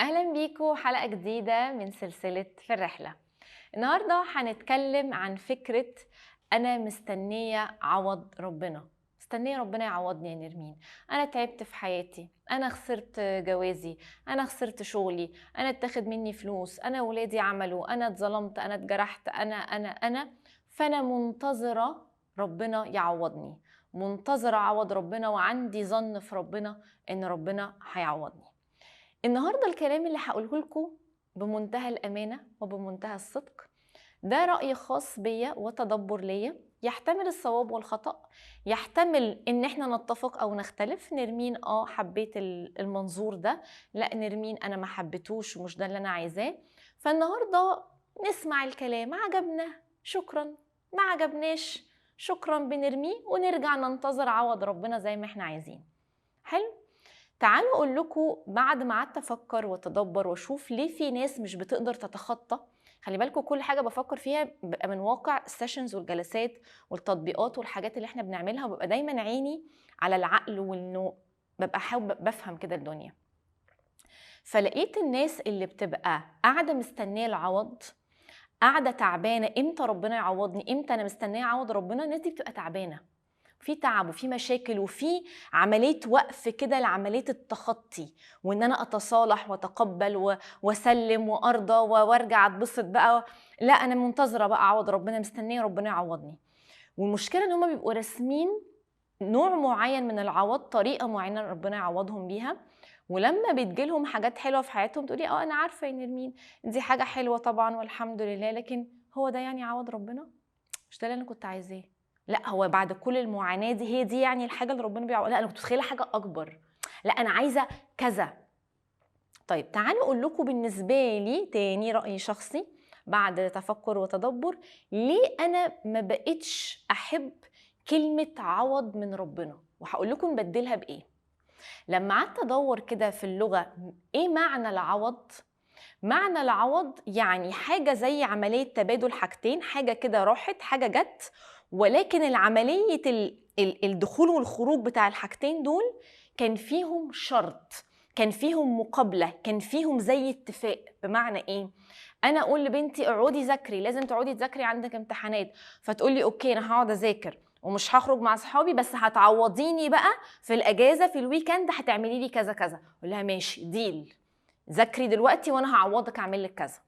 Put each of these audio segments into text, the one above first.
أهلا بيكم حلقة جديدة من سلسلة في الرحلة. النهاردة هنتكلم عن فكرة أنا مستنية عوض ربنا. مستنية ربنا يعوضني يا نرمين. أنا تعبت في حياتي، أنا خسرت جوازي، أنا خسرت شغلي، أنا اتاخد مني فلوس، أنا ولادي عملوا، أنا اتظلمت، أنا اتجرحت، أنا فأنا منتظرة ربنا يعوضني، منتظرة عوض ربنا، وعندي ظن في ربنا إن ربنا هيعوضني. النهاردة الكلام اللي هقوله لكم بمنتهى الأمانة وبمنتهى الصدق ده رأي خاص بيا وتدبر ليا، يحتمل الصواب والخطأ، يحتمل ان احنا نتفق او نختلف. نرمين حبيت المنظور ده، لا نرمين انا ما حبيتوش ومش ده اللي انا عايزاه. فالنهاردة نسمع الكلام، عجبنا شكرا، ما عجبناش شكرا بنرميه ونرجع ننتظر عوض ربنا زي ما احنا عايزين. حلو. تعالوا اقول لكم، بعد ما قعدت افكر واتدبر واشوف ليه في ناس مش بتقدر تتخطى. خلي بالكم كل حاجه بفكر فيها بيبقى من واقع السيشنز والجلسات والتطبيقات والحاجات اللي احنا بنعملها، وببقى دايما عيني على العقل، وانه ببقى حاول بفهم كده الدنيا. فلقيت الناس اللي بتبقى قاعده مستنيه العوض، قاعده تعبانه، امتى ربنا يعوضني، امتى انا مستنيه عوض ربنا. الناس دي بتبقى تعبانه، في تعب وفي مشاكل وفي عملية وقف كده لعملية التخطي، وان انا اتصالح واتقبل واسلم وارضى وارجع اتبسط بقى. لا، انا منتظرة بقى عوض ربنا، مستنية ربنا يعوضني. والمشكلة ان هما بيبقوا راسمين نوع معين من العوض، طريقة معينة ربنا يعوضهم بيها. ولما بتجيلهم حاجات حلوة في حياتهم تقولي انا عارفة يا نرمين دي حاجة حلوة طبعا والحمد لله، لكن هو ده يعني عوض ربنا؟ مش ده اللي انا كنت عايزاه. لا، هو بعد كل المعاناه دي هي دي يعني الحاجه اللي ربنا بيعوض؟ لا، انا كنت متخيله حاجه اكبر. لا، انا عايزه كذا. طيب تعالوا اقول لكم بالنسبه لي تاني راي شخصي بعد تفكر وتدبر، ليه انا ما بقتش احب كلمه عوض من ربنا، وهقول لكم نبدلها بايه. لما قعدت ادور كده في اللغه ايه معنى العوض. معنى العوض يعني حاجة زي عملية تبادل حاجتين، حاجة كده راحت حاجة جت، ولكن العملية الدخول والخروج بتاع الحاجتين دول كان فيهم شرط، كان فيهم مقابلة، كان فيهم زي اتفاق. بمعنى ايه؟ انا اقول لبنتي اقعدي ذاكري، لازم تقعدي تذاكري عندك امتحانات، فتقولي اوكي انا هقعد اذاكر ومش هخرج مع صحابي، بس هتعوضيني بقى في الاجازه في الويكند، هتعملي لي كذا كذا. اقول لها ماشي ديل، ذاكري دلوقتي وانا هعوضك اعمل لك كذا.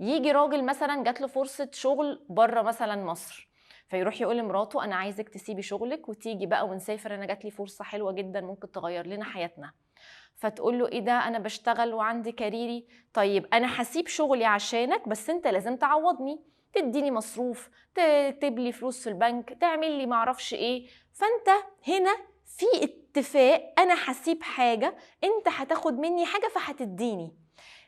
يجي راجل مثلا جات له فرصه شغل بره مثلا مصر، فيروح يقول لمراته انا عايزك تسيبي شغلك وتيجي بقى ونسافر، انا جات لي فرصه حلوه جدا ممكن تغير لنا حياتنا. فتقول له ايه ده، انا بشتغل وعندي كاريري. طيب انا هسيب شغلي عشانك، بس انت لازم تعوضني، تديني مصروف، تكتب لي فلوس في البنك، تعمل لي معرفش ايه. فانت هنا في اتفاق، انا هسيب حاجه، انت هتاخد مني حاجه فهتديني.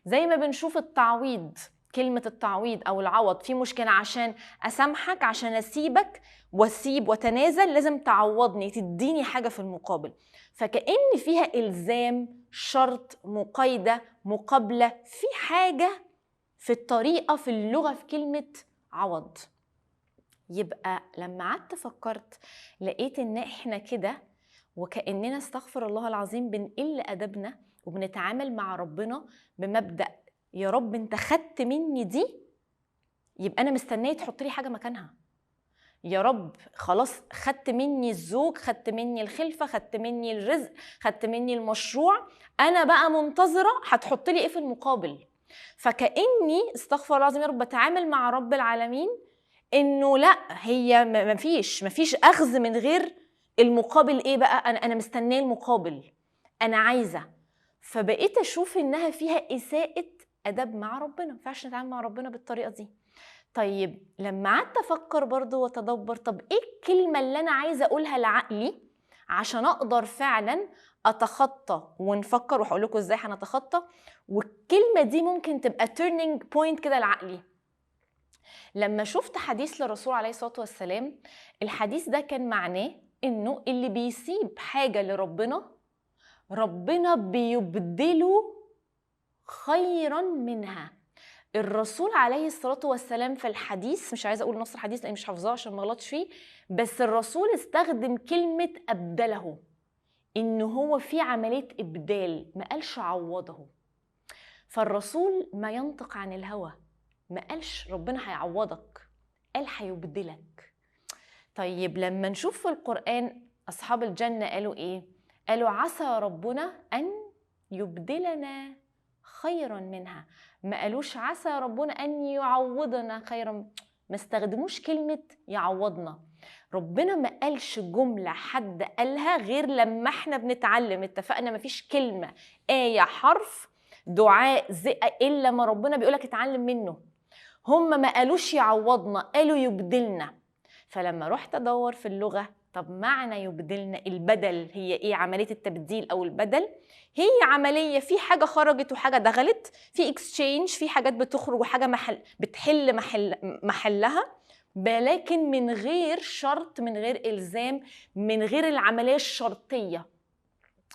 زي ما بنشوف التعويض، كلمة التعويض أو العوض، في مشكلة عشان أسامحك، عشان أسيبك وأسيب وتنازل، لازم تعوضني، تديني حاجة في المقابل. فكأن فيها إلزام، شرط، مقايدة، مقابلة، في حاجة في الطريقة في اللغة في كلمة عوض. يبقى لما قعدت فكرت لقيت إن إحنا كده وكأننا استغفر الله العظيم بنقل أدبنا وبنتعامل مع ربنا بمبدأ يا رب انت خدت مني دي، يبقى أنا مستنية تحط لي حاجة مكانها. يا رب خلاص خدت مني الزوج، خدت مني الخلفة، خدت مني الرزق، خدت مني المشروع، أنا بقى منتظرة هتحط لي إيه في المقابل. فكأني استغفر الله العظيم يا رب بتعامل مع رب العالمين إنه لا، هي مفيش أخذ من غير المقابل. إيه بقى؟ أنا مستنية المقابل، أنا عايزة. فبقيت أشوف إنها فيها إساءة أدب مع ربنا، ما ينفعش نتعامل مع ربنا بالطريقة دي. طيب لما قعدت افكر برضو واتدبر، طب ايه الكلمه اللي انا عايزه اقولها لعقلي عشان اقدر فعلا اتخطى، ونفكر وهقول لكم ازاي هنتخطى. والكلمه دي ممكن تبقى تيرنينج بوينت كده لعقلي. لما شفت حديث للرسول عليه الصلاه والسلام، الحديث ده كان معناه انه اللي بيسيب حاجه لربنا ربنا بيبدله خيرا منها. الرسول عليه الصلاة والسلام في الحديث، مش عايزة أقول نص الحديث لأني مش حافظاه عشان ما غلطش فيه، بس الرسول استخدم كلمة أبدله، إنه هو في عملية إبدال، ما قالش عوضه. فالرسول ما ينطق عن الهوى، ما قالش ربنا هيعوضك، قال هيبدلك. طيب لما نشوف في القرآن أصحاب الجنة قالوا إيه؟ قالوا عسى ربنا أن يبدلنا خيرا منها. ما قالوش عسى ربنا أن يعوضنا خيرا، ما استخدموش كلمة يعوضنا. ربنا ما قالش جملة حد قالها غير لما احنا بنتعلم. اتفقنا مفيش كلمة آية حرف دعاء إلا ما ربنا بيقولك اتعلم منه. هم ما قالوش يعوضنا، قالوا يبدلنا. فلما رحت أدور في اللغة، طب معنى يبدلنا البدل هي إيه؟ عملية التبديل أو البدل هي عملية في حاجة خرجت وحاجة دخلت، في اكسشينج، في حاجات بتخرج وحاجة بتحل محلها، لكن من غير شرط، من غير إلزام، من غير العملية الشرطية.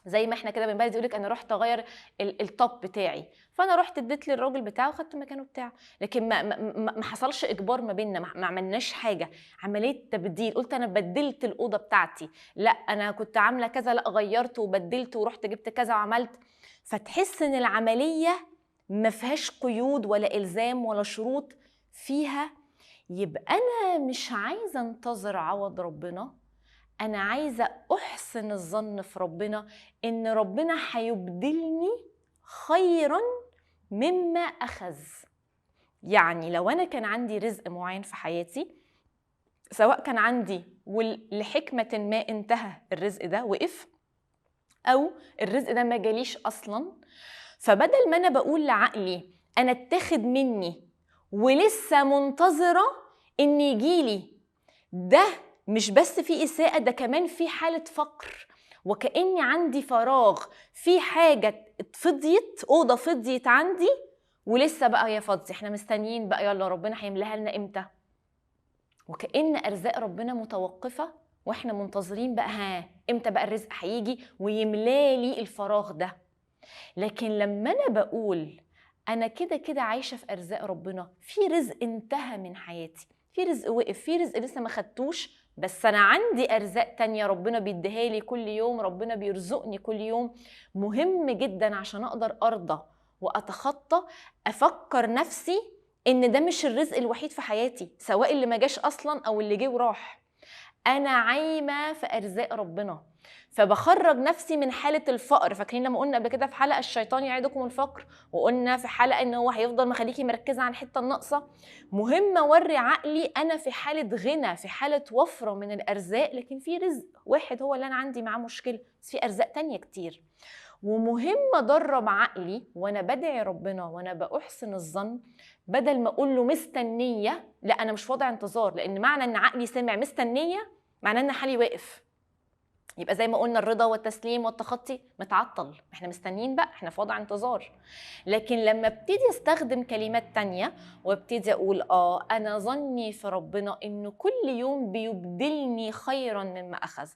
زي ما احنا كده بنبالي يقولك انا رحت اغير التوب بتاعي، فانا رحت اديت للراجل بتاعه وخدت مكانه بتاعه، لكن ما حصلش اجبار ما بيننا، ما عملناش حاجه، عمليه تبديل. قلت انا بدلت الاوضه بتاعتي، لا انا كنت عامله كذا، لا غيرت وبدلت ورحت جبت كذا وعملت. فتحس ان العمليه ما فيهاش قيود ولا الزام ولا شروط فيها. يبقى انا مش عايزه انتظر عوض ربنا، أنا عايزة أحسن الظن في ربنا إن ربنا هيبدلني خيراً مما أخذ. يعني لو أنا كان عندي رزق معين في حياتي، سواء كان عندي ولحكمة ما انتهى الرزق ده وقف، أو الرزق ده ما جاليش أصلاً، فبدل ما أنا بقول لعقلي أنا اتاخد مني ولسه منتظرة إن يجيلي، ده مش بس في إساءة، ده كمان في حالة فقر، وكأني عندي فراغ، في حاجة اتفضيت، أوضة فضيت عندي ولسه بقى يا فضي احنا مستنيين بقى يلا ربنا هيملاها لنا امتى، وكأن أرزاق ربنا متوقفة واحنا منتظرين بقى ها امتى بقى الرزق هيجي ويملالي الفراغ ده. لكن لما أنا بقول أنا كده كده عايشة في أرزاق ربنا، في رزق انتهى من حياتي، في رزق وقف، في رزق لسه ما خدتوش، بس أنا عندي أرزاق تانية ربنا بيديها لي كل يوم، ربنا بيرزقني كل يوم. مهم جدا عشان أقدر أرضى وأتخطى أفكر نفسي إن ده مش الرزق الوحيد في حياتي، سواء اللي ما جاش أصلا أو اللي جه وراح، أنا عايمة في أرزاق ربنا. فبخرج نفسي من حالة الفقر. فاكرين لما قلنا قبل كده في حلقة الشيطان يعيدكم الفقر، وقلنا في حلقة إن هو هيفضل مخليكي مركزة عن الحتة الناقصة. مهم أوري عقلي أنا في حالة غنى، في حالة وفرة من الأرزاق، لكن في رزق واحد هو اللي أنا عندي معاه مشكلة، بس في أرزاق تانية كتير. ومهم أدرب عقلي وأنا بدعي ربنا وأنا بأحسن الظن، بدل ما أقول له مستنية، لا أنا مش وضع انتظار، لأن معنى أن عقلي سمع مستنية معناه أن حالي واقف. يبقى زي ما قلنا الرضا والتسليم والتخطي متعطل، احنا مستنيين بقى، احنا في وضع انتظار. لكن لما ابتدي استخدم كلمات تانية وابتدي اقول انا ظني في ربنا انه كل يوم بيبدلني خيرا مما اخذ،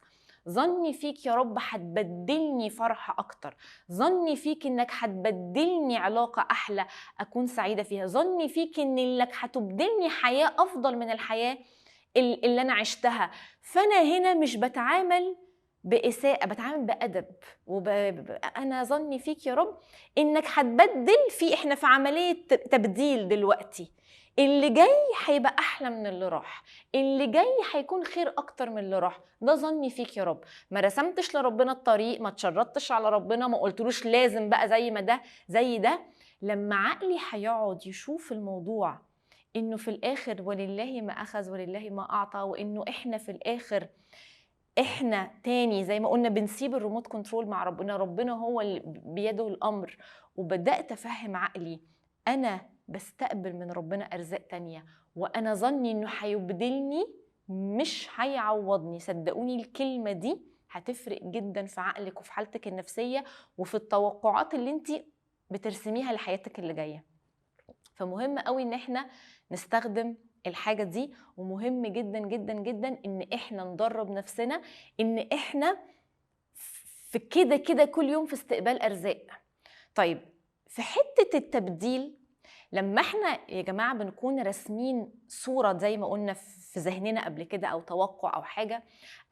ظني فيك يا رب هتبدلني فرحة اكتر، ظني فيك انك هتبدلني علاقة احلى اكون سعيدة فيها، ظني فيك انك هتبدلني حياة افضل من الحياة اللي انا عشتها. فانا هنا مش بتعامل بإساءة، بتعامل بأدب، أنا ظني فيك يا رب إنك هتبدل في، إحنا في عملية تبديل دلوقتي، اللي جاي هيبقى أحلى من اللي راح، اللي جاي هيكون خير أكتر من اللي راح، ده ظني فيك يا رب. ما رسمتش لربنا الطريق، ما تشرطتش على ربنا، ما قلتلوش لازم بقى زي ما ده زي ده. لما عقلي هيقعد يشوف الموضوع إنه في الآخر ولله ما أخذ ولله ما أعطى، وإنه إحنا في الآخر احنا تاني زي ما قلنا بنسيب الريموت كنترول مع ربنا، ربنا هو اللي بيده الامر، وبدات افهم عقلي انا بستقبل من ربنا ارزاق تانية، وانا ظني انه هيبدلني مش هيعوضني. صدقوني الكلمه دي هتفرق جدا في عقلك وفي حالتك النفسيه وفي التوقعات اللي انت بترسميها لحياتك اللي جايه. فمهم قوي ان احنا نستخدم الحاجة دي، ومهم جدا جدا جدا ان احنا ندرب نفسنا ان احنا في كده كده كل يوم في استقبال ارزاق. طيب في حتة التبديل، لما احنا يا جماعة بنكون راسمين صورة زي ما قلنا في ذهننا قبل كده او توقع او حاجة،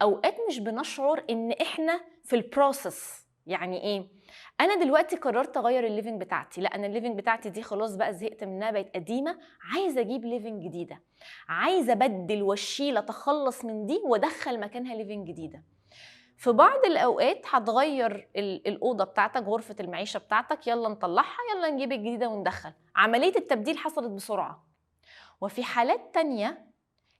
اوقات مش بنشعر ان احنا في البروسس، يعني ايه؟ انا دلوقتي قررت اغير الليفنج بتاعتي، لا انا الليفنج بتاعتي دي خلاص بقى زهقت منها، بقت قديمه، عايزه اجيب ليفنج جديده، عايزه ابدل واشيل اتخلص من دي وادخل مكانها ليفنج جديده. في بعض الاوقات هتغير الاوضه بتاعتك، غرفه المعيشه بتاعتك، يلا نطلعها، يلا نجيب الجديده وندخل. عمليه التبديل حصلت بسرعه. وفي حالات تانية،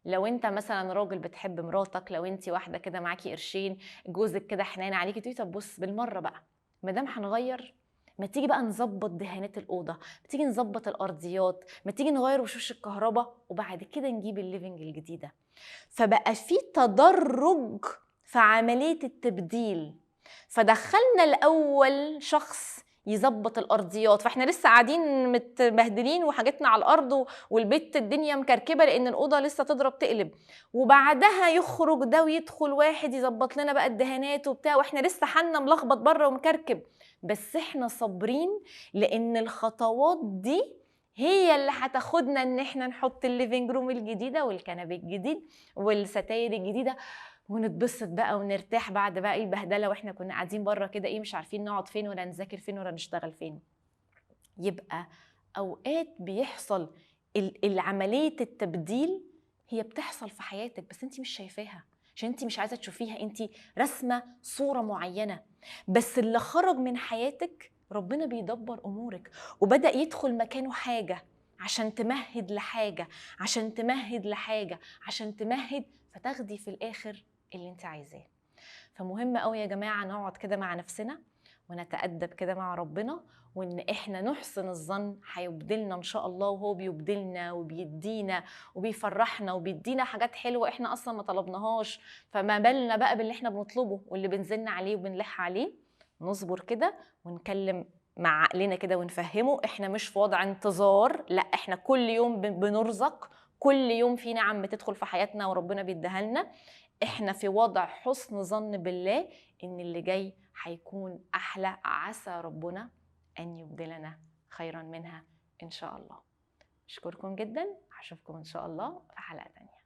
لو انت مثلا راجل بتحب مراتك، لو انت واحده كده معاكي قرشين، جوزك كده حنان عليكي، تقولي طب بص بالمره بقى، ما دام هنغير، ما تيجي بقى نظبط دهانات الاوضه، ما تيجي نظبط الارضيات، ما تيجي نغير وشوش الكهرباء، وبعد كده نجيب الليفنج الجديده. فبقى في تدرج في عمليه التبديل. فدخلنا الاول شخص يظبط الارضيات، فاحنا لسه قاعدين متبهدلين وحاجتنا على الارض والبيت الدنيا مكركبه لان الاوضه لسه تضرب تقلب، وبعدها يخرج ده ويدخل واحد يظبط لنا بقى الدهانات وبتاع، واحنا لسه حالنا ملخبط بره ومكركب. بس احنا صابرين لان الخطوات دي هي اللي هتاخدنا ان احنا نحط الليفينج روم الجديده والكنبه الجديد والستاير الجديده، ونتبسط بقى ونرتاح بعد بقى ايه البهدله واحنا كنا قاعدين بره كده ايه مش عارفين نقعد فين ولا نذاكر فين ولا نشتغل فين. يبقى اوقات بيحصل العمليه التبديل، هي بتحصل في حياتك بس انت مش شايفاها عشان انت مش عايزه تشوفيها، انت رسمه صوره معينه. بس اللي خرج من حياتك ربنا بيدبر امورك، وبدا يدخل مكانه حاجه عشان تمهد لحاجه، عشان تمهد لحاجه، عشان تمهد، فتاخدي في الاخر اللي انت عايزاه. فمهم قوي يا جماعه نقعد كده مع نفسنا ونتأدب كده مع ربنا، وان احنا نحسن الظن هيبدلنا ان شاء الله، وهو بيبدلنا وبيدينا وبيفرحنا وبيدينا حاجات حلوه احنا اصلا ما طلبناهاش. فما بالنا بقى باللي احنا بنطلبه واللي بنزلنا عليه وبنلح عليه. نصبر كده ونكلم مع عقلنا كده ونفهمه احنا مش في وضع انتظار، لا احنا كل يوم بنرزق، كل يوم في نعم بتدخل في حياتنا وربنا بيديها لنا. احنا في وضع حسن ظن بالله ان اللي جاي هيكون احلى، عسى ربنا ان يبدلنا خيرا منها ان شاء الله. اشكركم جدا، هشوفكم ان شاء الله في حلقة تانية.